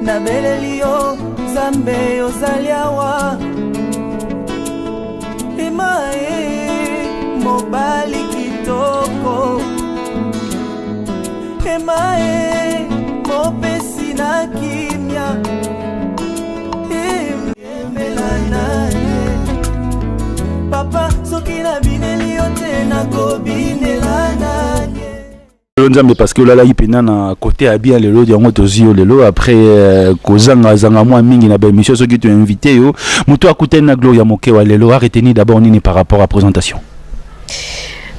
Nabelelio Zambe Ozaliawa Emae Mobali Kitoko Emae Mopesi na kimya Emelanane Papa soki na binelio tena kobinelanane parce que là il pena na côté à bien lelo yango tozio lelo après kozanga zanga moi mingi na ba mission soki tu invité yo muto akute na Gloria Mokewa lelo a retenu d'abord nini par rapport à la présentation.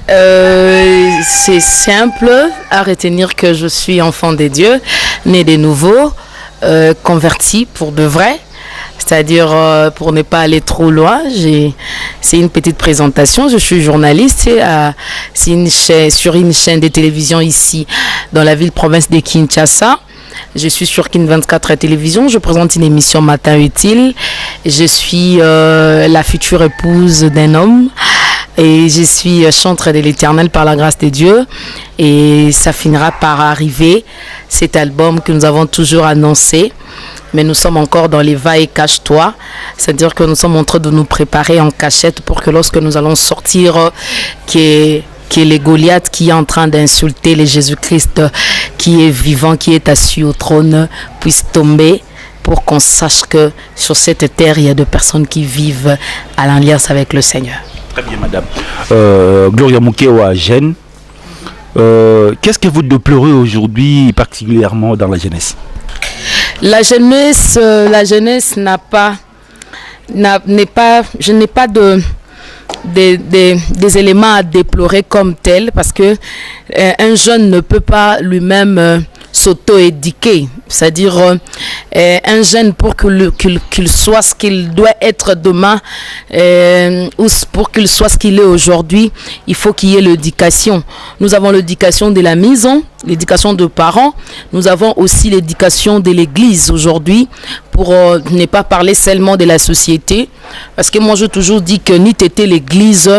C'est simple à retenir que je suis enfant de Dieu, né de nouveau, converti pour de vrai. C'est-à-dire, pour ne pas aller trop loin, c'est une petite présentation. Je suis journaliste sur une chaîne de télévision ici, dans la ville-province de Kinshasa. Je suis sur Kin 24 Télévision. Je présente une émission Matin Utile. Je suis la future épouse d'un homme. Et je suis chantre de l'Éternel par la grâce de Dieu. Et ça finira par arriver, cet album que nous avons toujours annoncé. Mais nous sommes encore dans les va et cache-toi. C'est-à-dire que nous sommes en train de nous préparer en cachette pour que lorsque nous allons sortir, qui est les Goliath qui est en train d'insulter le Jésus-Christ qui est vivant, qui est assis au trône, puisse tomber pour qu'on sache que sur cette terre, il y a des personnes qui vivent à l'alliance avec le Seigneur. Très bien, madame. Gloria Mokewa, jeune. Qu'est-ce que vous déplorez aujourd'hui, particulièrement dans la jeunesse? La jeunesse je n'ai pas des éléments à déplorer comme tel, parce que un jeune ne peut pas lui-même s'auto-éduquer. C'est-à-dire un jeune, pour qu'il soit ce qu'il doit être demain, ou pour qu'il soit ce qu'il est aujourd'hui, il faut qu'il y ait l'éducation. Nous avons l'éducation de la maison, l'éducation de parents. Nous avons aussi l'éducation de l'église aujourd'hui, pour ne pas parler seulement de la société. Parce que moi, je toujours dit que ni t'étais l'église,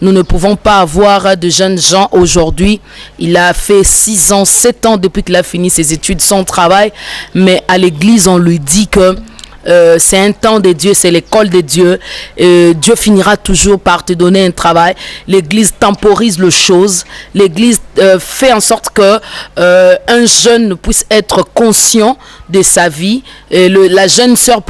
nous ne pouvons pas avoir de jeunes gens aujourd'hui. Il a fait 6 ans, 7 ans depuis qu'il a fini ses études, son travail. Mais à l'église, on lui dit que c'est un temps de Dieu, c'est l'école de Dieu. Dieu finira toujours par te donner un travail. L'église temporise les choses. L'église fait en sorte que un jeune puisse être conscient de sa vie. La jeune sœur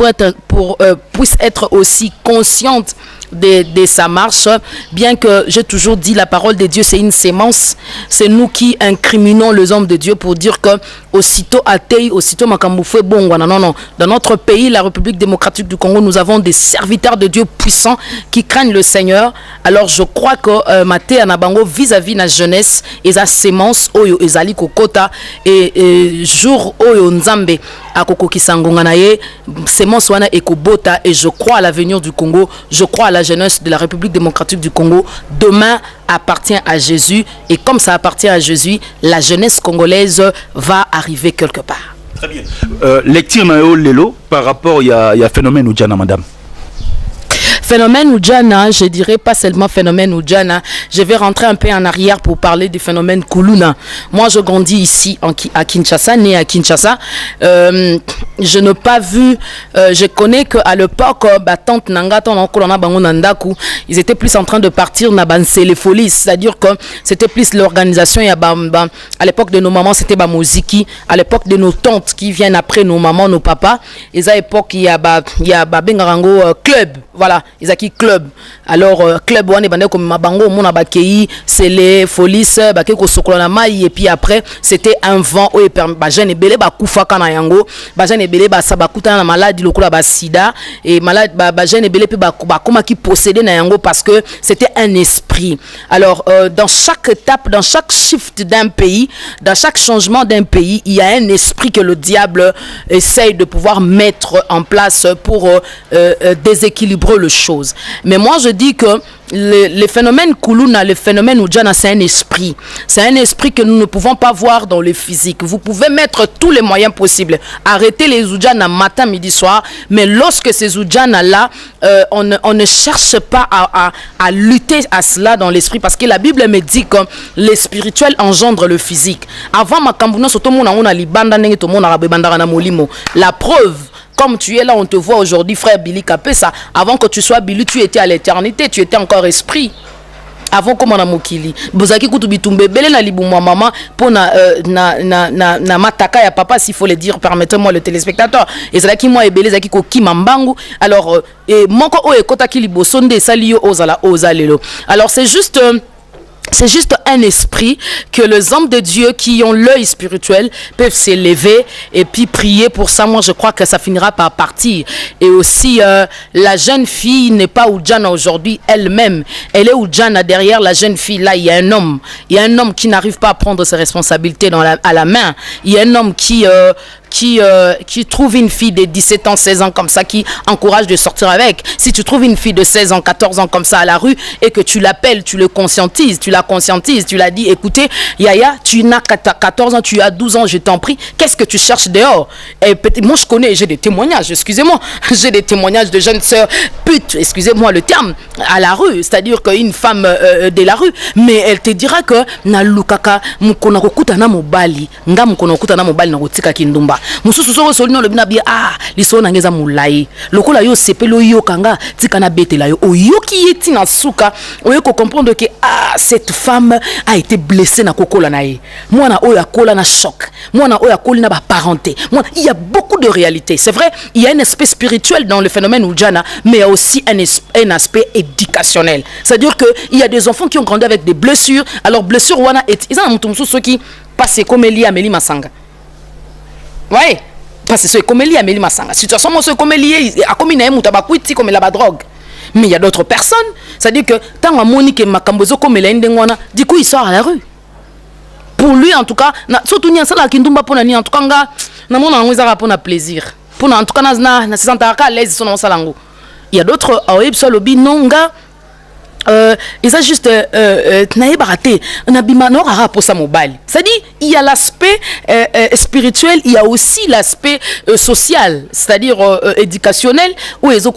puisse être aussi consciente de sa marche, bien que j'ai toujours dit la parole de Dieu c'est une sémence. C'est nous qui incriminons les hommes de Dieu pour dire que aussitôt athée, aussitôt makamboufé bon, non. Dans notre pays, la République démocratique du Congo, nous avons des serviteurs de Dieu puissants qui craignent le Seigneur. Alors je crois que Maté Anabango vis-à-vis de la jeunesse et sa sémence oyo ezali kokota et jour oyo nzambe akoko kisangonga na ye sémence wana ekobota, et je crois à l'avenir du Congo, je crois à la jeunesse de la République démocratique du Congo. Demain appartient à Jésus, et comme ça appartient à Jésus, la jeunesse congolaise va arriver quelque part. Très bien. Lecture Nayo Lelo par rapport il y a phénomène Oudjana, madame. Phénomène Oudjana, je dirais pas seulement phénomène Oudjana. Je vais rentrer un peu en arrière pour parler du phénomène Kuluna. Moi, je grandis ici à Kinshasa, né à Kinshasa. Je n'ai pas vu, je connais qu'à l'époque, tante Nanga, ton oncle, ils étaient plus en train de partir na les folies. C'est-à-dire que c'était plus l'organisation. À l'époque de nos mamans, c'était Moziki. À l'époque de nos tantes qui viennent après nos mamans, nos papas. Et à l'époque, il y a Bengarango Club. Voilà. ils qui club. Alors club one bande comme mabango mona bakei, c'est les folies baké ko sokola mai et puis après c'était un vent où ba jeune belé ba kufa kana yango, ba jeune belé ba sabakuta na maladie lokola ba sida et malade ba jeune belé pe ba koma qui possédait na yango parce que c'était un esprit. Alors dans chaque étape, dans chaque shift d'un pays, dans chaque changement d'un pays, il y a un esprit que le diable essaye de pouvoir mettre en place pour déséquilibrer les choses. Mais moi je dis que le phénomène Kuluna, le phénomène Ujana, c'est un esprit. C'est un esprit que nous ne pouvons pas voir dans le physique. Vous pouvez mettre tous les moyens possibles. Arrêtez les Ujana matin, midi, soir. Mais lorsque ces Ujana-là, on ne cherche pas à lutter à cela dans l'esprit. Parce que la Bible me dit que le spirituel engendre le physique. Avant, la preuve. Comme tu es là, on te voit aujourd'hui, frère Billy Kapesa. Avant que tu sois Billy, tu étais à l'éternité, tu étais encore esprit. Avant comme on a mokili. Bozaki kutubitumbe bele na libumwa maman pour na mataka ya papa s'il faut le dire, permettez-moi le téléspectateur. Et c'est là qui moi ebele zaki ko kimambangu. Alors et moko o ekota ki libosonde sali yo ozalelo. Alors c'est juste un esprit que les hommes de Dieu qui ont l'œil spirituel peuvent s'élever et puis prier pour ça. Moi, je crois que ça finira par partir. Et aussi, la jeune fille n'est pas Ujana aujourd'hui elle-même. Elle est Ujana derrière la jeune fille. Là, il y a un homme. Il y a un homme qui n'arrive pas à prendre ses responsabilités à la main. Il y a un homme qui trouve une fille de 17 ans, 16 ans comme ça, qui encourage de sortir avec. Si tu trouves une fille de 16 ans, 14 ans comme ça à la rue et que tu l'appelles, tu le conscientises, tu la dis, écoutez, Yaya, tu n'as 14 ans, tu as 12 ans, je t'en prie, qu'est-ce que tu cherches dehors? Et moi, je connais, j'ai des témoignages, excusez-moi, j'ai des témoignages de jeunes sœurs putes, excusez-moi le terme, à la rue, c'est-à-dire qu'une femme de la rue, mais elle te dira que na lukaka mukona kokuta na mobali, nga mukona kokuta na mobali na kotika kindumba. Mususu soko solino lobina bia liso na ngeza mulai lokola yo sepelo yo kanga tika na betela yo oyoki yeti na suka oyo ko comprendre que cette femme a été blessée na kokola na ye mwana oyo akola na choc mwana oyo akoli na ba parenté il y a beaucoup de réalités. C'est vrai, il y a un aspect spirituel dans le phénomène Ujana, mais il y a aussi un aspect éducationnel. C'est-à-dire que il y a des enfants qui ont grandi avec des blessures. Alors blessure wana et ils ont mutu ceux qui passent comme Eli Amélie Masanga. Ouais, parce que c'est comme Eli Amélie Masanga. Situation moi c'est comme Eli a comme une mutabakuiti comme la drogue. Mais il y a d'autres personnes, c'est-à-dire que tant à Monique Makambozo comme la ndengwana, du coup il sort à la rue. Pour lui en tout cas, surtout ni ça kindumba pour ni en tout cas na mona ngweza pour na plaisir. Pour en tout cas na se sentir à l'aise son salango. Il y a d'autres lobi nonga ils ont juste baraté pour sa mobile. C'est-à-dire il y a l'aspect spirituel, il y a aussi l'aspect social, c'est-à-dire éducationnel où ils ont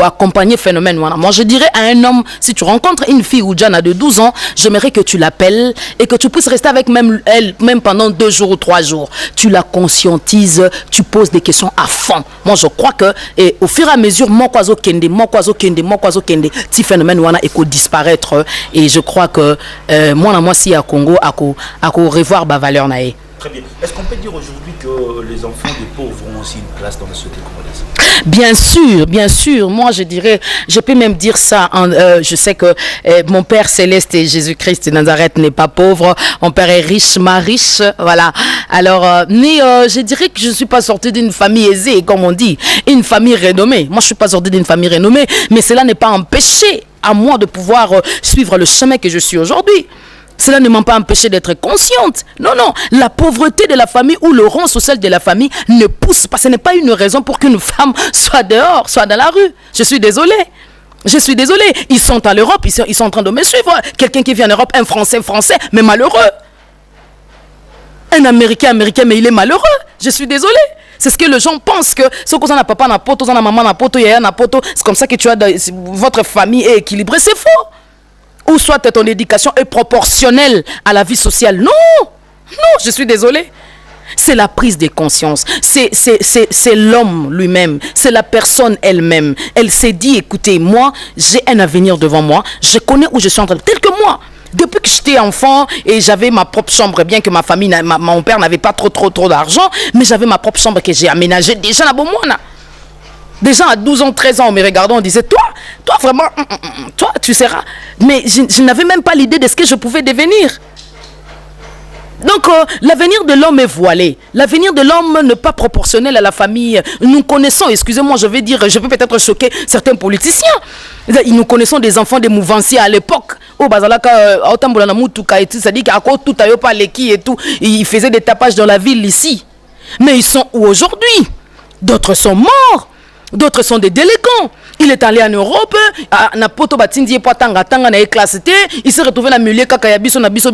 accompagné phénomène. Moi je dirais à un homme, si tu rencontres une fille ou Jana de 12 ans, j'aimerais que tu l'appelles et que tu puisses rester avec elle même pendant 2 jours ou 3 jours. Tu la conscientises, tu poses des questions à fond. Moi je crois que au fur et à mesure mokwazo kende petit phénomène et qu'on disparaître et je crois que moi si à Congo à revoir ma valeur naé. Très bien. Est-ce qu'on peut dire aujourd'hui que les enfants des pauvres ont aussi une place dans la société congolaise? Bien sûr. Moi, je dirais, je peux même dire ça. Je sais que mon Père Céleste et Jésus-Christ de Nazareth n'est pas pauvre. Mon Père est riche, ma riche. Voilà. Alors, je dirais que je suis pas sortie d'une famille aisée, comme on dit, une famille renommée. Moi, je suis pas sortie d'une famille renommée, mais cela n'est pas empêché à moi de pouvoir suivre le chemin que je suis aujourd'hui. Cela ne m'a pas empêché d'être consciente. Non. La pauvreté de la famille ou le rang social de la famille ne pousse pas. Ce n'est pas une raison pour qu'une femme soit dehors, soit dans la rue. Je suis désolée. Ils sont à l'Europe, ils sont en train de me suivre. Quelqu'un qui vient en Europe, un Français, mais malheureux. Un Américain, mais il est malheureux. Je suis désolée. C'est ce que les gens pensent que ce qu'on a papa, na poto, na maman, na poto, yaya, na poto, c'est comme ça que votre famille est équilibrée. C'est faux. Ou soit ton éducation est proportionnelle à la vie sociale. Non, je suis désolée. C'est la prise de conscience. C'est l'homme lui-même. C'est la personne elle-même. Elle s'est dit, écoutez, moi, j'ai un avenir devant moi. Je connais où je suis en train de... Tel que moi. Depuis que j'étais enfant et j'avais ma propre chambre, bien que ma famille, mon père n'avait pas trop d'argent, mais j'avais ma propre chambre que j'ai aménagée déjà là-bas. Des gens à 12 ans, 13 ans, on me regardait, on disait, toi vraiment, toi, tu seras. Mais je n'avais même pas l'idée de ce que je pouvais devenir. Donc, l'avenir de l'homme est voilé. L'avenir de l'homme n'est pas proportionnel à la famille. Nous connaissons, excusez-moi, je vais dire, je peux peut-être choquer certains politiciens. Nous connaissons des enfants des mouvanciers à l'époque. Au Bazalaka, c'est-à-dire qu'à cause tout a pas les qui et tout, ils faisaient des tapages dans la ville ici. Mais ils sont où aujourd'hui? D'autres sont morts. D'autres sont des délinquants. Il est allé en Europe, na poto batindi po tanga na classe T, il s'est retrouvé na milieu kaka ya biso na biso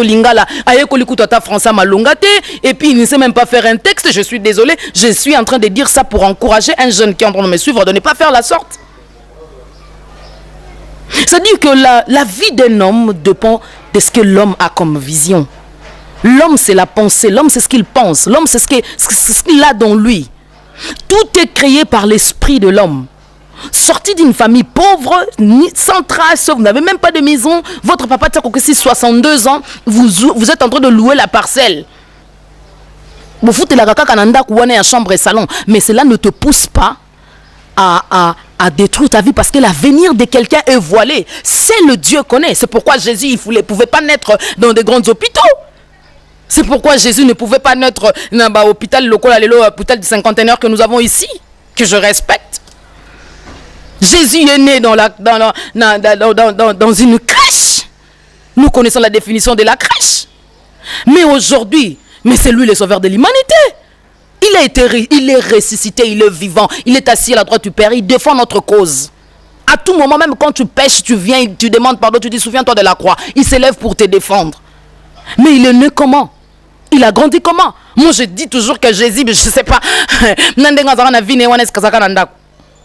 lingala, aye ko likuta ta français malonga te, et puis il ne sait même pas faire un texte. Je suis désolé, je suis en train de dire ça pour encourager un jeune qui est en train de me suivre de ne pas faire la sorte. C'est-à-dire que la vie d'un homme dépend de ce que l'homme a comme vision. L'homme c'est la pensée, l'homme c'est ce qu'il pense, l'homme c'est ce qu'il a dans lui. Tout est créé par l'esprit de l'homme. Sorti d'une famille pauvre, sans trace, vous n'avez même pas de maison, votre papa Tsakoukesi 62 ans, vous êtes en train de louer la parcelle. Vous foutez la kaka kananda kouane à chambre et salon, mais cela ne te pousse pas à détruire ta vie parce que l'avenir de quelqu'un est voilé. C'est le Dieu connaît. C'est pourquoi Jésus il ne pouvait pas naître dans des grands hôpitaux. C'est pourquoi Jésus ne pouvait pas naître dans l'hôpital local, l'hôpital du cinquantenaire que nous avons ici, que je respecte. Jésus est né dans une crèche. Nous connaissons la définition de la crèche. Mais aujourd'hui, c'est lui le sauveur de l'humanité. Il est ressuscité, il est vivant. Il est assis à la droite du Père, il défend notre cause. À tout moment, même quand tu pèches, tu viens, tu demandes pardon, tu dis souviens-toi de la croix. Il s'élève pour te défendre. Mais il est né comment? Il a grandi comment? Moi je dis toujours que Jésus, je ne sais pas.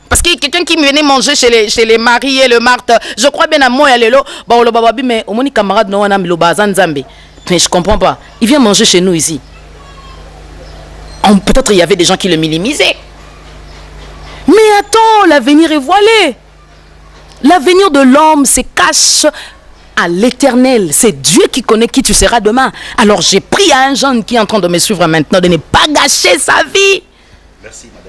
Parce que quelqu'un qui venait manger chez les Marie et le Marthe, je crois bien à moi et à l'élo, mais au moins camarade non mais je comprends pas. Il vient manger chez nous ici. Peut-être il y avait des gens qui le minimisaient. Mais attends, l'avenir est voilé. L'avenir de l'homme se cache à l'Éternel. C'est Dieu qui connaît qui tu seras demain. Alors j'ai pris à un jeune qui est en train de me suivre maintenant de ne pas gâcher sa vie. Merci madame.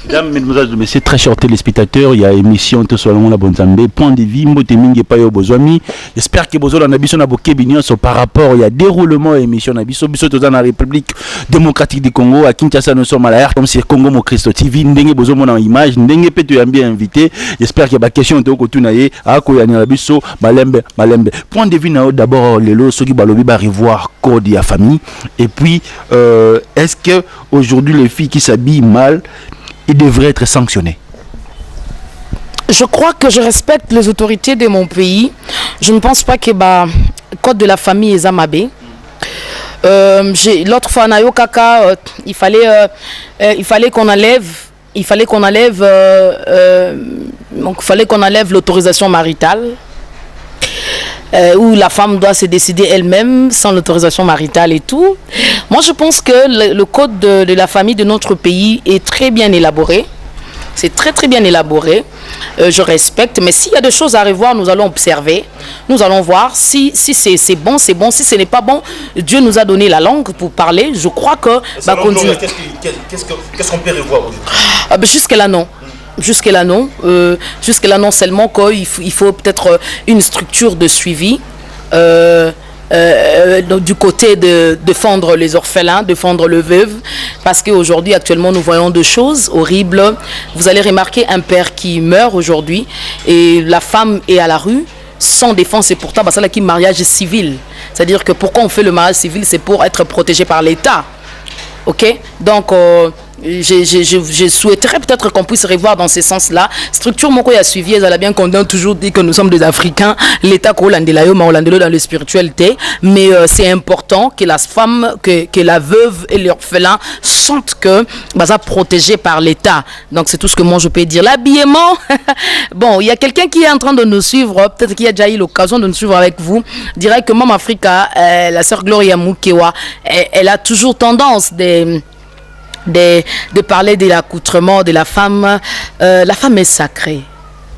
Mesdames, mesdemoiselles, messieurs, très chers téléspectateurs, il y a émission tout selon la bonne Zambé, point de vie, motemingi payo bozwami. J'espère que bozo la nabiso na bokebinyo so par rapport il y a déroulement émission nabiso biso dans la République démocratique du Congo à Kinshasa nous sommes à la comme c'est Congo mo Christo TV ndenge bozo mona image ndenge pe tu bien invité. J'espère qu'il y a ba question to ko tunaye a ko ya na biso malembe. Point de vue na d'abord lelo soki balobi ba revoir code ya famille et puis est-ce que aujourd'hui les filles qui s'habillent mal il devrait être sanctionné? Je crois que je respecte les autorités de mon pays. Je ne pense pas que le code de la famille est Zamabé. L'autre fois, il fallait qu'on enlève l'autorisation maritale. Où la femme doit se décider elle-même sans l'autorisation maritale et tout. Moi, je pense que le code de la famille de notre pays est très bien élaboré. C'est très très bien élaboré. Je respecte. Mais s'il y a des choses à revoir, nous allons observer. Nous allons voir si c'est bon, c'est bon. Si ce n'est pas bon, Dieu nous a donné la langue pour parler. Je crois que... Qu'est-ce qu'on peut revoir aujourd'hui? Jusque-là, non. Jusque-là, non. Jusque-là, non seulement qu'il faut peut-être une structure de suivi du côté de défendre les orphelins, défendre le veuve. Parce qu'aujourd'hui, actuellement, nous voyons deux choses horribles. Vous allez remarquer un père qui meurt aujourd'hui et la femme est à la rue sans défense. Et pourtant, c'est là qui mariage civil. C'est-à-dire que pourquoi on fait le mariage civil? C'est pour être protégé par l'État. Ok? Donc... je souhaiterais peut-être qu'on puisse revoir dans ce sens-là. Structure Moko a suivi, elle a bien condamné, toujours dit que nous sommes des Africains. L'État dans le spiritualité. Mais c'est important que la femme, que la veuve et l'orphelin sentent que ça protégé par l'État. Donc c'est tout ce que moi je peux dire. L'habillement, bon, il y a quelqu'un qui est en train de nous suivre, peut-être qu'il a déjà eu l'occasion de nous suivre avec vous. Je dirais que Maman Africa, la sœur Gloria Mukewa, elle a toujours tendance de parler de l'accoutrement de la femme. La femme est sacrée.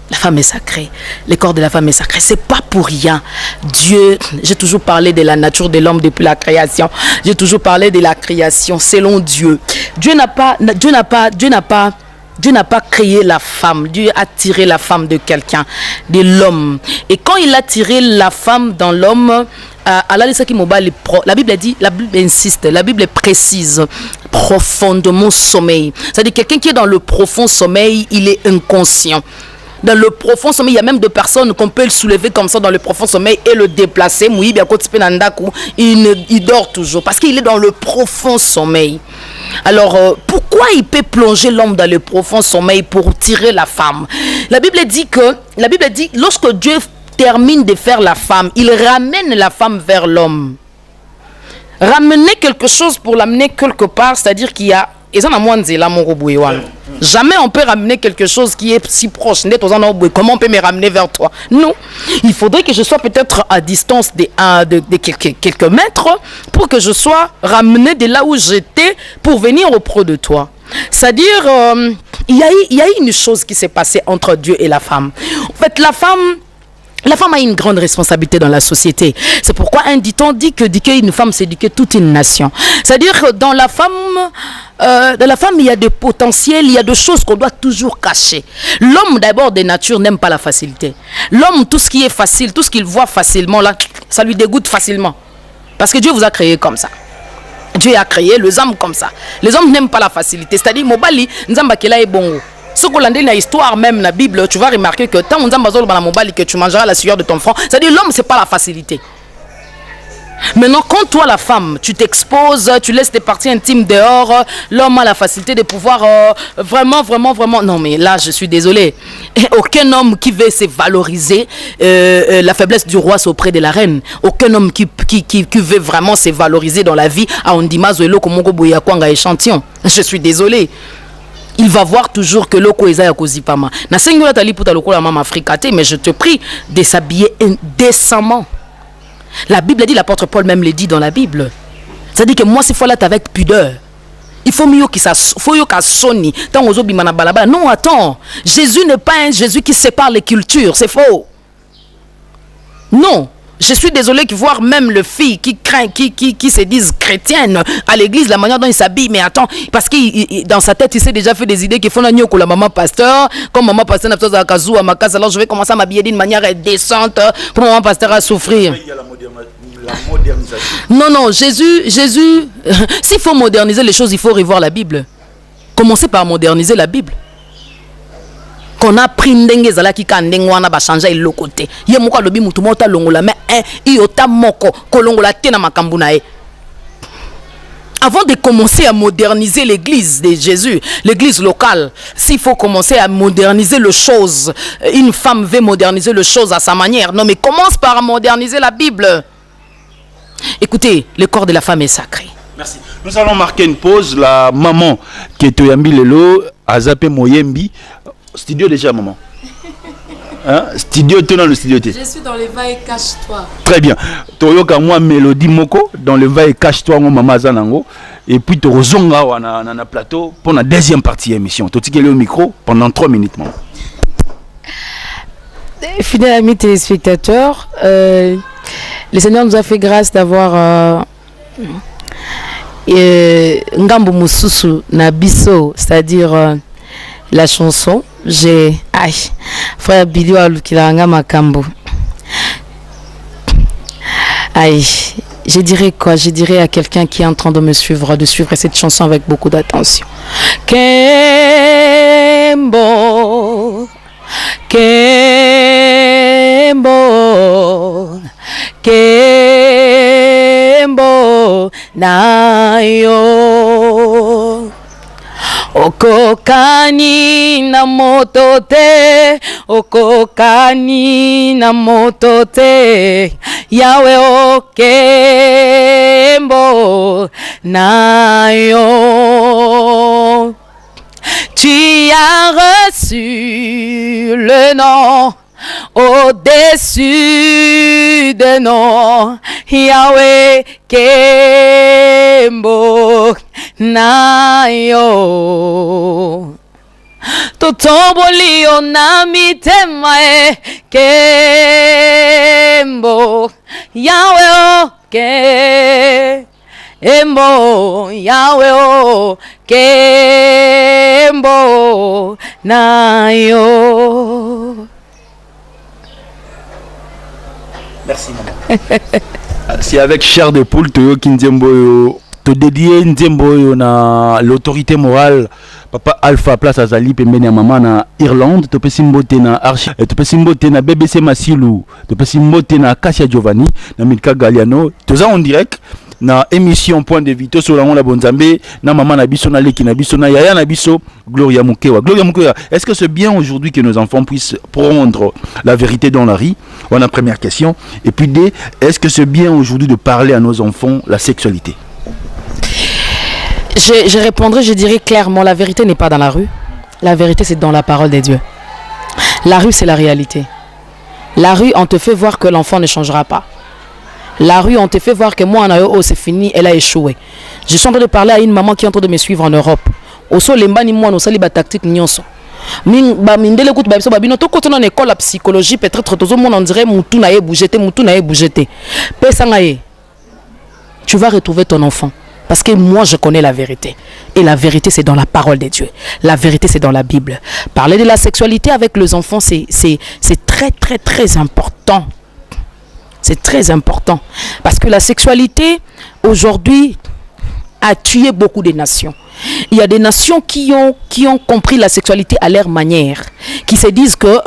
La femme est sacrée. Le corps de la femme est sacré. C'est pas pour rien. Dieu, j'ai toujours parlé de la nature de l'homme depuis la création. J'ai toujours parlé de la création selon Dieu. Dieu n'a pas Dieu n'a pas créé la femme. Dieu a tiré la femme de quelqu'un, de l'homme. Et quand il a tiré la femme dans l'homme, la Bible dit, la Bible insiste, la Bible est précise, profondément sommeil. C'est-à-dire quelqu'un qui est dans le profond sommeil, il est inconscient. Dans le profond sommeil, il y a même des personnes qu'on peut le soulever comme ça dans le profond sommeil et le déplacer. Il dort toujours parce qu'il est dans le profond sommeil. Alors, pourquoi il peut plonger l'homme dans le profond sommeil pour tirer la femme? La Bible dit, lorsque Dieu termine de faire la femme, il ramène la femme vers l'homme. Ramener quelque chose pour l'amener quelque part, c'est-à-dire qu'il y a... Jamais on peut ramener quelque chose qui est si proche. Comment on peut me ramener vers toi? Non. Il faudrait que je sois peut-être à distance de quelques mètres pour que je sois ramené de là où j'étais pour venir auprès de toi. C'est-à-dire, il y a eu une chose qui s'est passée entre Dieu et la femme. En fait, la femme a une grande responsabilité dans la société. C'est pourquoi un dicton dit que d'éduquer une femme, c'est éduquer toute une nation. C'est-à-dire que dans la femme, il y a des potentiels, il y a des choses qu'on doit toujours cacher. L'homme, d'abord, de nature, n'aime pas la facilité. L'homme, tout ce qui est facile, tout ce qu'il voit facilement, là, ça lui dégoûte facilement. Parce que Dieu vous a créé comme ça. Dieu a créé les hommes comme ça. Les hommes n'aiment pas la facilité. C'est-à-dire, Mobali, Nzamba Kela est bon. Ce qu'on a dit dans l'histoire, même la Bible, tu vas remarquer que tant que tu mangeras la sueur de ton front, c'est-à-dire l'homme, c'est pas la facilité. Maintenant, quand toi, la femme, tu t'exposes, tu laisses tes parties intimes dehors, l'homme a la facilité de pouvoir vraiment... Non, mais là, je suis désolée. Aucun homme qui veut se valoriser, la faiblesse du roi, c'est auprès de la reine. Aucun homme qui veut vraiment se valoriser dans la vie, échantillon. Je suis désolée. Il va voir toujours que l'oko est à Kozipama. Na sengula tali puta loko la mama afrikate, mais je te prie de s'habiller décemment. La Bible dit, l'apôtre Paul même le dit dans la Bible. Ça dit que moi, c'est faut là avec pudeur. Il faut mieux qu'il faut soni. Non, attends. Jésus n'est pas un Jésus qui sépare les cultures. C'est faux. Non. Je suis désolé de voir même les filles qui se disent chrétiennes à l'église, la manière dont ils s'habillent. Mais attends, parce que dans sa tête, il s'est déjà fait des idées qu'il faut la maman pasteur. Comme maman pasteur n'a pas à Kazou à ma case, alors je vais commencer à m'habiller d'une manière décente pour maman pasteur à souffrir. Il y a la modernisation. Non, Jésus, s'il faut moderniser les choses, il faut revoir la Bible. Commencez par moderniser la Bible. Qu'on a pris ndenge zalaki ka ndenge wana ba changer le côté ye moko lobi mutu mota longola mais iota moko kolongola te na makambu na e. Avant de commencer à moderniser l'église de Jésus, l'église locale, s'il faut commencer à moderniser les choses, une femme veut moderniser les choses à sa manière. Non, mais commence par moderniser la Bible. Écoutez, le corps de la femme est sacré. Merci. Nous allons marquer une pause. La maman qui est Toyambi Lelo, Azapé Moyembi. Studio déjà, maman. Hein? Studio, tu es dans le studio. Je suis dans le va et cache-toi. Très bien. Toyoka moi Mélodie Moko dans le va et cache-toi mon maman Zanango. Et puis tu rezonga on a plateau pour la deuxième partie de l'émission. Tu es au micro pendant 3 minutes, maman. Fidèles amis téléspectateurs, le Seigneur nous a fait grâce d'avoir Ngambo Mususu Nabiso, c'est-à-dire la chanson. J'ai frère Billy Alukilanga Makambo. Je dirais quoi? Je dirais à quelqu'un qui est en train de me suivre, de suivre cette chanson avec beaucoup d'attention. Kembo, Kembo, Kembo, nayo. Okokani na moto te, okokani na moto te, Yawe okembo nayo. Tu as reçu le nom au-dessus de nom, Yahweh Kembo nayo. Totoboli onami temae Kembo Yahweh Kembo Yahweh Kembo na yo. Merci maman. C'est avec Chair de Poule Toyo Kinzembo te dédier Nzembo na l'autorité morale papa Alpha place azali pembeni ya mama na Irlande to pesimbote na Archi to pesimbote na BBC Masilu to pesimbote na Kasia Giovanni na Milka Galiano toza en direct na émission Point de Vito sur la Bonzambe na maman na biso na leki na biso na yaya na biso Gloria Mukewa. Est-ce que c'est bien aujourd'hui que nos enfants puissent prendre la vérité dans la rue? Voilà la première question. Et puis D, est-ce que c'est bien aujourd'hui de parler à nos enfants la sexualité? Je répondrai, je dirais clairement, la vérité n'est pas dans la rue. La vérité, c'est dans la parole de Dieu. La rue, c'est la réalité. La rue, on te fait voir que l'enfant ne changera pas. La rue, on te fait voir que moi, oh, c'est fini, elle a échoué. Je suis en train de parler à une maman qui est en train de me suivre en Europe. Oso lembani moi, nous sali ba tactique nyonso. Mindele kutu babiso babino to kote na école la psychologie peut-être tout le monde on dirait mutu na ye bougete. Pesa ngaye. Tu vas retrouver ton enfant. Parce que moi, je connais la vérité. Et la vérité, c'est dans la parole de Dieu. La vérité, c'est dans la Bible. Parler de la sexualité avec les enfants, c'est très, très, très important. C'est très important. Parce que la sexualité, aujourd'hui, a tué beaucoup de nations. Il y a des nations qui ont compris la sexualité à leur manière. Qui se disent que,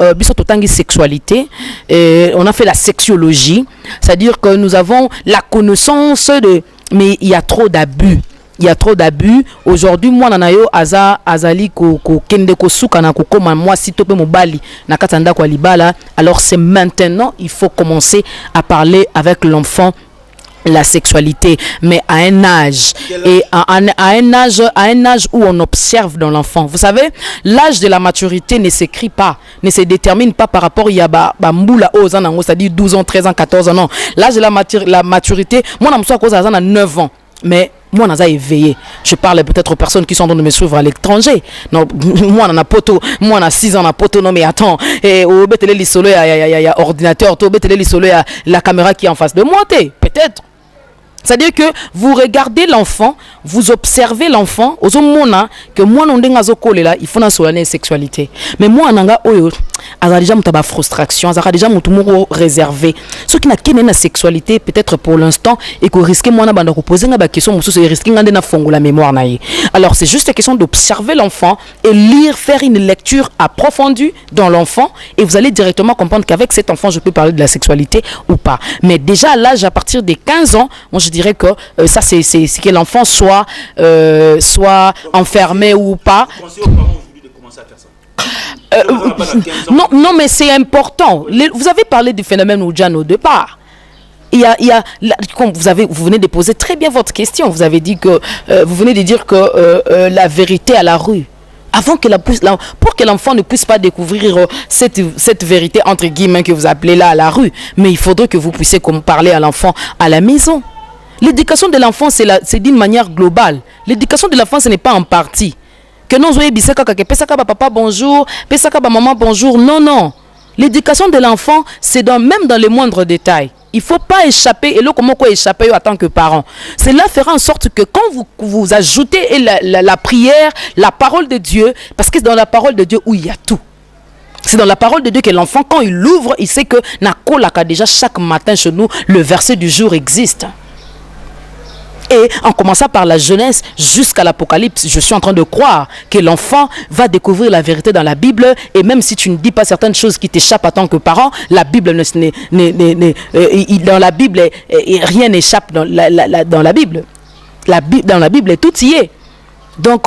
sexualité, on a fait la sexologie. C'est-à-dire que nous avons la connaissance de... Mais il y a trop d'abus. Il y a trop d'abus. Aujourd'hui, moi, nanayo azali ko kende ko suka na ko koma moi si topé mobali na katanda ko libala. Alors c'est maintenant, il faut commencer à parler avec l'enfant la sexualité, mais à un âge et à un âge où on observe dans l'enfant. Vous savez, l'âge de la maturité ne s'écrit pas, ne se détermine pas par rapport il y a mboula aux ans, c'est-à-dire 12 ans, 13 ans, 14 ans. Non, l'âge de la maturité, moi on a cause à 9 ans, mais moi on a éveillé. Je parle peut-être aux personnes qui sont en train de me suivre à l'étranger. Non, moi on a poto, moi on a 6 ans on a poto. Non mais attends, et au betele li solo il y a ordinateur, au betele li solo il y a la caméra qui est en face de moi, peut-être. C'est-à-dire que vous regardez l'enfant, vous observez l'enfant, aux hommes que moi non là, il faut na solane sexualité. Mais moi nanga oyo, a déjà mutaba frustration, a déjà mutumuro réservé. Ceux qui n'a qu'une sexualité peut-être pour l'instant et que risquer moi na banda ko poser nga ba question mususu et risquer ngande na fongo la mémoire na ye. Alors c'est juste une question d'observer l'enfant et lire, faire une lecture approfondie dans l'enfant et vous allez directement comprendre qu'avec cet enfant je peux parler de la sexualité ou pas. Mais déjà à l'âge à partir des 15 ans, moi je dirais que ça c'est que l'enfant soit enfermé ou pas. Non mais c'est important. Vous avez parlé du phénomène Oudjan au départ. Comme vous venez de poser très bien votre question. Vous avez dit que vous venez de dire que la vérité à la rue. Avant que pour que l'enfant ne puisse pas découvrir cette vérité entre guillemets que vous appelez là à la rue, mais il faudrait que vous puissiez parler à l'enfant à la maison. L'éducation de l'enfant c'est d'une manière globale. L'éducation de l'enfant ce n'est pas en partie. Que non papa bonjour, maman bonjour. Non. L'éducation de l'enfant c'est même dans les moindres détails. Il ne faut pas échapper, et là, comment échapper en tant que parent. Cela fera en sorte que quand vous ajoutez la prière, la parole de Dieu, parce que c'est dans la parole de Dieu où il y a tout. C'est dans la parole de Dieu que l'enfant, quand il l'ouvre, il sait que déjà chaque matin chez nous, le verset du jour existe. Et en commençant par la jeunesse jusqu'à l'Apocalypse, je suis en train de croire que l'enfant va découvrir la vérité dans la Bible. Et même si tu ne dis pas certaines choses qui t'échappent en tant que parent, la Bible dans la Bible, rien n'échappe dans la Bible. Dans la Bible, tout y est. Donc,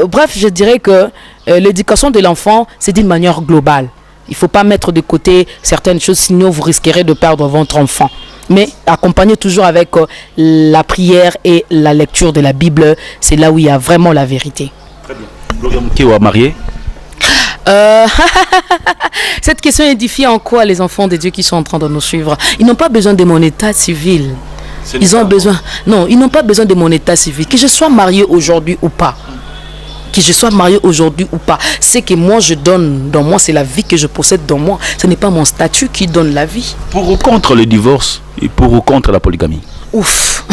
bref, je dirais que l'éducation de l'enfant, c'est d'une manière globale. Il ne faut pas mettre de côté certaines choses, sinon vous risquerez de perdre votre enfant. Mais accompagnez toujours avec la prière et la lecture de la Bible. C'est là où il y a vraiment la vérité. Très bien. Gloria Mukewa marié. Cette question édifie en quoi les enfants de Dieu qui sont en train de nous suivre? Ils n'ont pas besoin de mon état civil. Ils ont besoin... Non, ils n'ont pas besoin de mon état civil. Que je sois marié aujourd'hui ou pas. Que je sois marié aujourd'hui ou pas. C'est que moi je donne dans moi, c'est la vie que je possède dans moi. Ce n'est pas mon statut qui donne la vie. Pour ou contre le divorce et pour ou contre la polygamie? Ouf.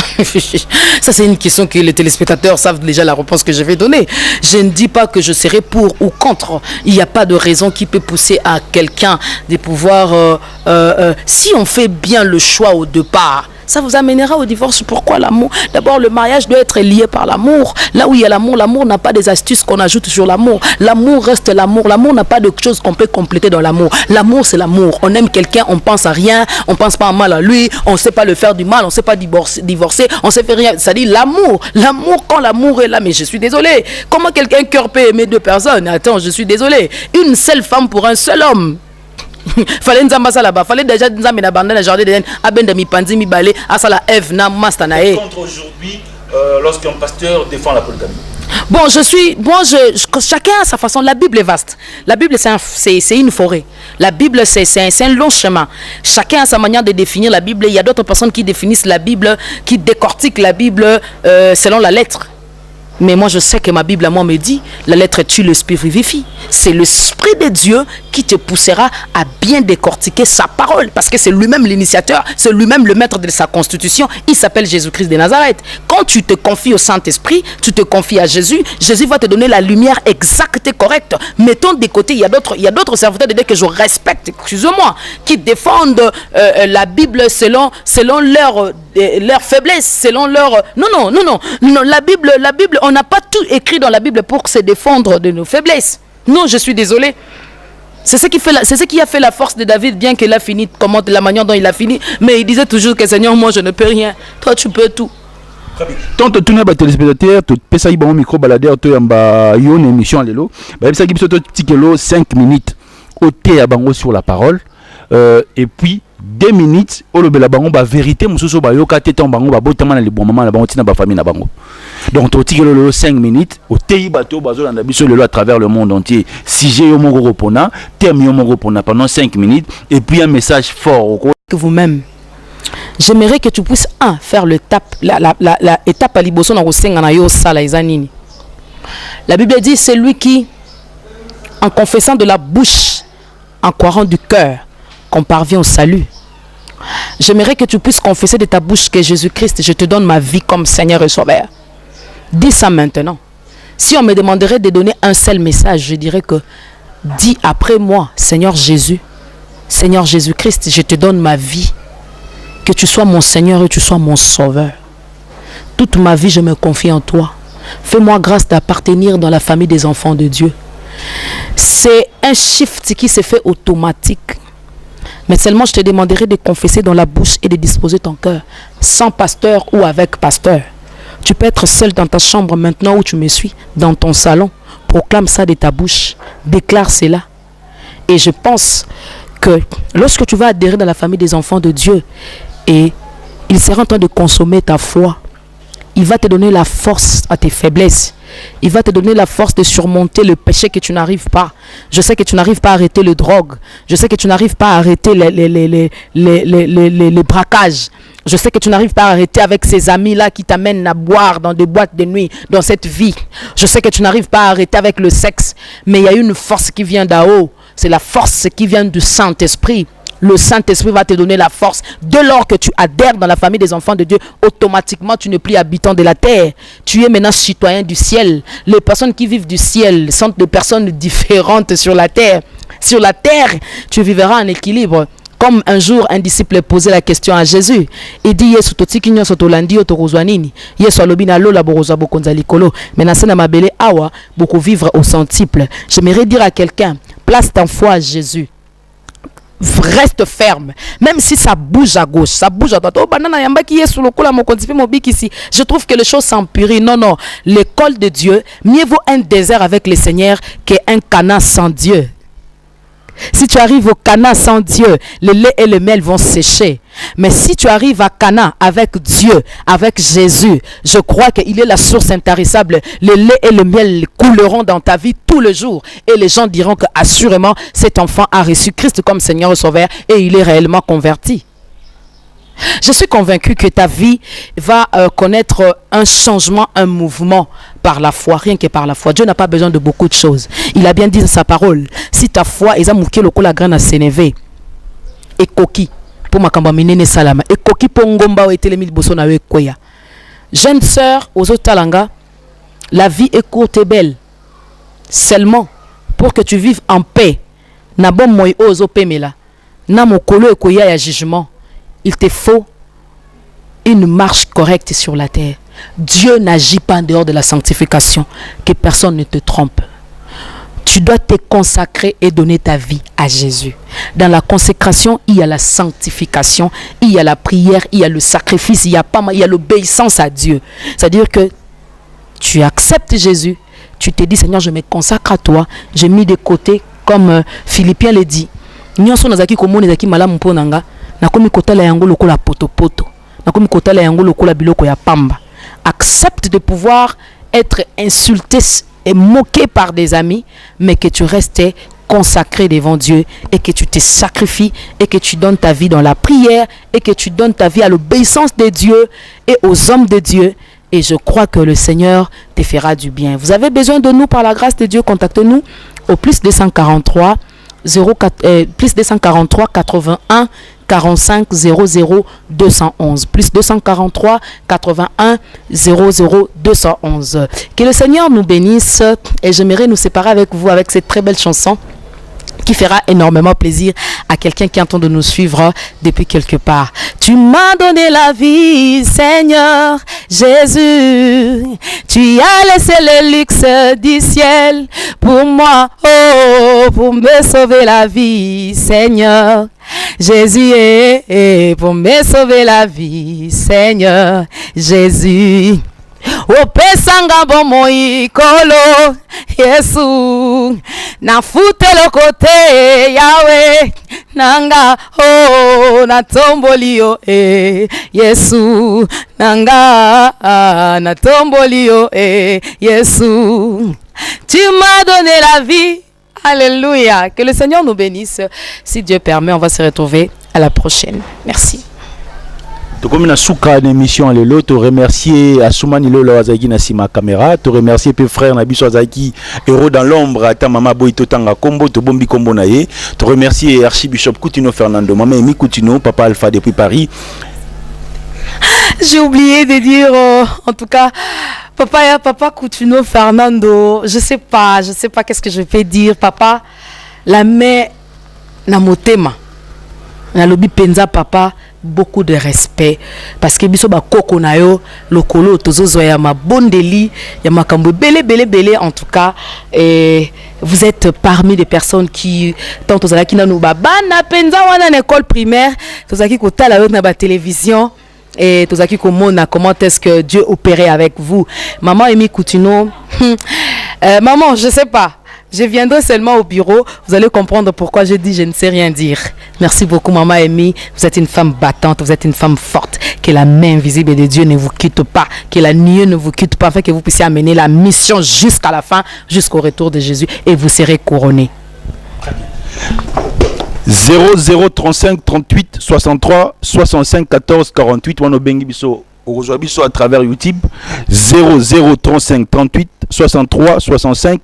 Ça, c'est une question que les téléspectateurs savent déjà la réponse que je vais donner. Je ne dis pas que je serai pour ou contre. Il n'y a pas de raison qui peut pousser à quelqu'un de pouvoir... si on fait bien le choix au départ, ça vous amènera au divorce. Pourquoi l'amour? D'abord, le mariage doit être lié par l'amour. Là où il y a l'amour, l'amour n'a pas des astuces qu'on ajoute sur l'amour. L'amour reste l'amour. L'amour n'a pas de choses qu'on peut compléter dans l'amour. L'amour, c'est l'amour. On aime quelqu'un, on pense à rien, on pense pas en mal à lui, on ne sait pas le faire du mal, on ne sait pas divorcer, on ne sait faire rien. Ça dit l'amour. L'amour, quand l'amour est là, mais je suis désolé. Comment quelqu'un cœur peut aimer deux personnes? Attends, je suis désolé. Une seule femme pour un seul homme. Fallait nzamba ça là-bas, fallait déjà nzamba na banda na jardin d'Eden abenda mi panzi mi balé asala Eve na master na e. Contre aujourd'hui lorsqu'un pasteur défend la polygamie. Bon, chacun a sa façon. La Bible est vaste. La Bible c'est une forêt. La Bible c'est un long chemin. Chacun a sa manière de définir la Bible. Il y a d'autres personnes qui définissent la Bible, qui décortiquent la Bible selon la lettre. Mais moi, je sais que ma Bible à moi me dit, la lettre tue, l'esprit vivifie. C'est l'esprit de Dieu qui te poussera à bien décortiquer sa parole. Parce que c'est lui-même l'initiateur, c'est lui-même le maître de sa constitution. Il s'appelle Jésus-Christ de Nazareth. Quand tu te confies au Saint-Esprit, tu te confies à Jésus, Jésus va te donner la lumière exacte et correcte. Mettons de côté, il y a d'autres serviteurs de Dieu que je respecte, excusez-moi, qui défendent la Bible selon leur faiblesse, selon leur... Non, la Bible, on n'a pas tout écrit dans la Bible pour se défendre de nos faiblesses. Non, je suis désolé. C'est ce qui a fait la force de David, bien qu'il a fini, comment la manière dont il a fini. Mais il disait toujours que Seigneur, moi je ne peux rien. Toi tu peux tout. Tant que tu n'as pas de téléspectateur, tu peux ça y bon micro balader, tu as une émission à l'élo. Bah ça qui peut être petit 5 minutes au thé à bango sur la parole. Et puis 2 minutes au le bango ba vérité mususu ba yoka tete bango ba botama na libon maman na bango tina ba famille na bango. Donc tu tiki le 5 minutes au tei bato bazo na biso le à travers le monde entier. Sujet yo mongo repona, thème yo mongo repona pendant 5 minutes et puis un message fort que vous-même. J'aimerais que tu puisses faire la étape à liboso na kosenga na yo sala ezanini. La Bible dit c'est lui qui en confessant de la bouche, en croyant du cœur, qu'on parvient au salut. J'aimerais que tu puisses confesser de ta bouche que Jésus-Christ, je te donne ma vie comme Seigneur et Sauveur. Dis ça maintenant. Si on me demanderait de donner un seul message, je dirais que dis après moi, Seigneur Jésus, Seigneur Jésus-Christ, je te donne ma vie. Que tu sois mon Seigneur et tu sois mon Sauveur. Toute ma vie, je me confie en toi. Fais-moi grâce d'appartenir dans la famille des enfants de Dieu. C'est un shift qui se fait automatique. Mais seulement je te demanderai de confesser dans la bouche et de disposer ton cœur, sans pasteur ou avec pasteur. Tu peux être seul dans ta chambre maintenant où tu me suis, dans ton salon. Proclame ça de ta bouche, déclare cela. Et je pense que lorsque tu vas adhérer dans la famille des enfants de Dieu, et il sera en train de consommer ta foi, il va te donner la force à tes faiblesses. Il va te donner la force de surmonter le péché que tu n'arrives pas. Je sais que tu n'arrives pas à arrêter le drogue. Je sais que tu n'arrives pas à arrêter les braquages. Je sais que tu n'arrives pas à arrêter avec ces amis-là qui t'amènent à boire dans des boîtes de nuit, dans cette vie. Je sais que tu n'arrives pas à arrêter avec le sexe. Mais il y a une force qui vient d'en-haut. C'est la force qui vient du Saint-Esprit. Le Saint-Esprit va te donner la force. Dès lors que tu adhères dans la famille des enfants de Dieu, automatiquement tu n'es plus habitant de la terre. Tu es maintenant citoyen du ciel. Les personnes qui vivent du ciel sont des personnes différentes sur la terre. Sur la terre, tu vivras en équilibre. Comme un jour un disciple posait la question à Jésus. Il dit Yesu totiki nyoso tolandi otokozwa nini? Yesu alobi na lola bokozwa bokonza likolo. Mais na sena mabele awa boko vivre au centuple. J'aimerais dire à quelqu'un, place ta foi à Jésus. Reste ferme, même si ça bouge à gauche, ça bouge à droite. Je trouve que les choses s'empirent. Non, l'école de Dieu, mieux vaut un désert avec le Seigneur qu'un Canaan sans Dieu. Si tu arrives au Canaan sans Dieu, le lait et le miel vont sécher. Mais si tu arrives à Canaan avec Dieu, avec Jésus, je crois qu'il est la source intarissable. Le lait et le miel couleront dans ta vie tous les jours. Et les gens diront que assurément cet enfant a reçu Christ comme Seigneur et Sauveur et il est réellement converti. Je suis convaincu que ta vie va connaître un changement, un mouvement par la foi, rien que par la foi. Dieu n'a pas besoin de beaucoup de choses. Il a bien dit dans sa parole, si ta foi est amouké le la graine à s'élever et coquille pour ma kamba minene salama et coquille pour ngomba ou etelemi boso na we koya. Jeune sœur, aux autres talanga, la vie est courte et belle. Seulement, pour que tu vives en paix, na bon moi ozo pemela, na mokolo ekoya ya jugement, il te faut une marche correcte sur la terre. Dieu n'agit pas en dehors de la sanctification, que personne ne te trompe. Tu dois te consacrer et donner ta vie à Jésus. Dans la consécration, il y a la sanctification, il y a la prière, il y a le sacrifice, il y a l'obéissance à Dieu. C'est-à-dire que tu acceptes Jésus, tu te dis Seigneur, je me consacre à toi, j'ai mis de côté, comme Philippiens le dit. Nyonso nazaki komo nezaki malamu mponanga, nakomi kotala yango lokola poto, nakomi kotala yango lokola biloko ya pamba. Accepte de pouvoir être insulté et moqué par des amis, mais que tu restes consacré devant Dieu et que tu te sacrifies et que tu donnes ta vie dans la prière et que tu donnes ta vie à l'obéissance de Dieu et aux hommes de Dieu. Et je crois que le Seigneur te fera du bien. Vous avez besoin de nous par la grâce de Dieu, contactez-nous au plus 243 81 45 00 211 plus 243 81 00 211. Que le Seigneur nous bénisse et j'aimerais nous séparer avec vous avec cette très belle chanson qui fera énormément plaisir à quelqu'un qui entend de nous suivre depuis quelque part. Tu m'as donné la vie, Seigneur Jésus. Tu as laissé le luxe du ciel pour moi, oh, pour me sauver la vie, Seigneur. Jésus est pour me sauver la vie, Seigneur Jésus. Opesanga bomoi kolo Yesu na futelo kote Yahweh nanga oh na tombolio Yesu nanga na tombolio Yesu. Tu m'as donné la vie. Alléluia. Que le Seigneur nous bénisse. Si Dieu permet, on va se retrouver à la prochaine. Merci. Comme une souka d'émission lelo, te remercier à Soumani Lolo Azaki na sima caméra, te remercier pe frère Nabiso Azaki héros dans l'ombre à ta maman Boito Tanga Kombo, te bombi Kombo naye, te remercier Archibishop Coutinho Fernando, maman Emi Coutinho, papa Alpha depuis Paris. J'ai oublié de dire en tout cas papa Coutinho Fernando, je sais pas qu'est-ce que je vais dire papa, la main na motema. Na lobi penza papa beaucoup de respect parce que biso ba koko na yo lokolo tozozo ya mabondeli ya makambo belé en tout cas et vous êtes parmi des personnes qui tant tozalaki na no bana penza wana na école primaire tozaki kotala yo na ba télévision et tozaki komona comment est-ce que Dieu opérait avec vous. Maman Emi Coutinho maman je sais pas. Je viendrai seulement au bureau, vous allez comprendre pourquoi je dis je ne sais rien dire. Merci beaucoup maman Amy, vous êtes une femme battante, vous êtes une femme forte, que la main invisible de Dieu ne vous quitte pas, que la nuée ne vous quitte pas, afin que vous puissiez amener la mission jusqu'à la fin, jusqu'au retour de Jésus et vous serez couronné. 0035 38 63 65 14 48 Wano Bengi Biso aujourd'hui biso à travers YouTube 0035 38 63 65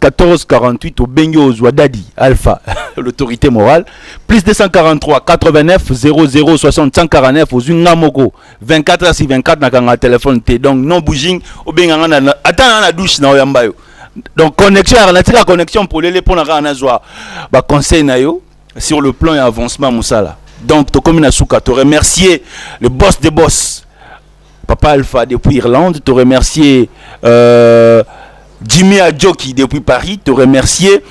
14 48 au Bengo Zouadadi Alpha l'autorité morale plus 243 89 00 60 149 aux Ungamoko 24 sur 24 na kanga téléphone té donc non bouging au Benga na attends na douche na oyambayo donc connexion la connexion pour les pour na na zoa ba conseil na yo sur le plan et avancement Moussala. Donc to comme na souka te remercier le boss des boss Papa Alpha depuis Irlande, te remercier Jimmy Adjoki depuis Paris, te remercier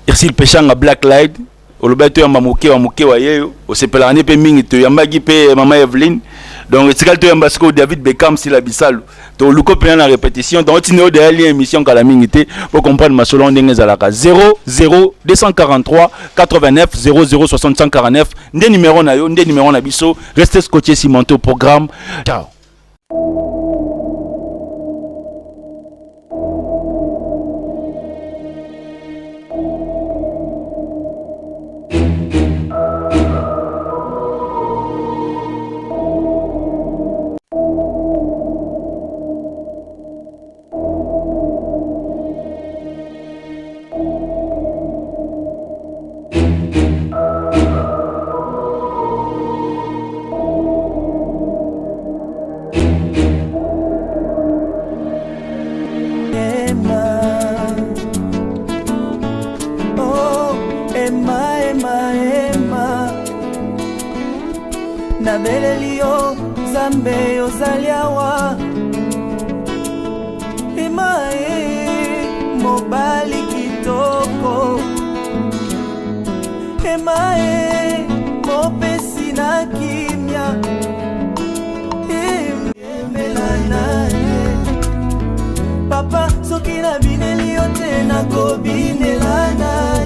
Ersil Pechanga Black Light, Olobeto Yamba Moke wa yeyo, o sepelane pe mingi te Yamba Gipe Mama Evelyn. Donc etikal to Yamba Sko David Beckham si la bisalu. To luko pena la répétition, donc tino de l'émission kala mingi te pour comprendre ma solo ndenge zalaka 00 243 89 00 60 149 ndé numéro na yo, ndé numéro na biso, restez scotché cimenté au programme. Ciao. nabeleli yo Nzambe ozali awa emae mobali kitoko emae mopesi na kimia emelana papa soki nabineli yo te nakobinela na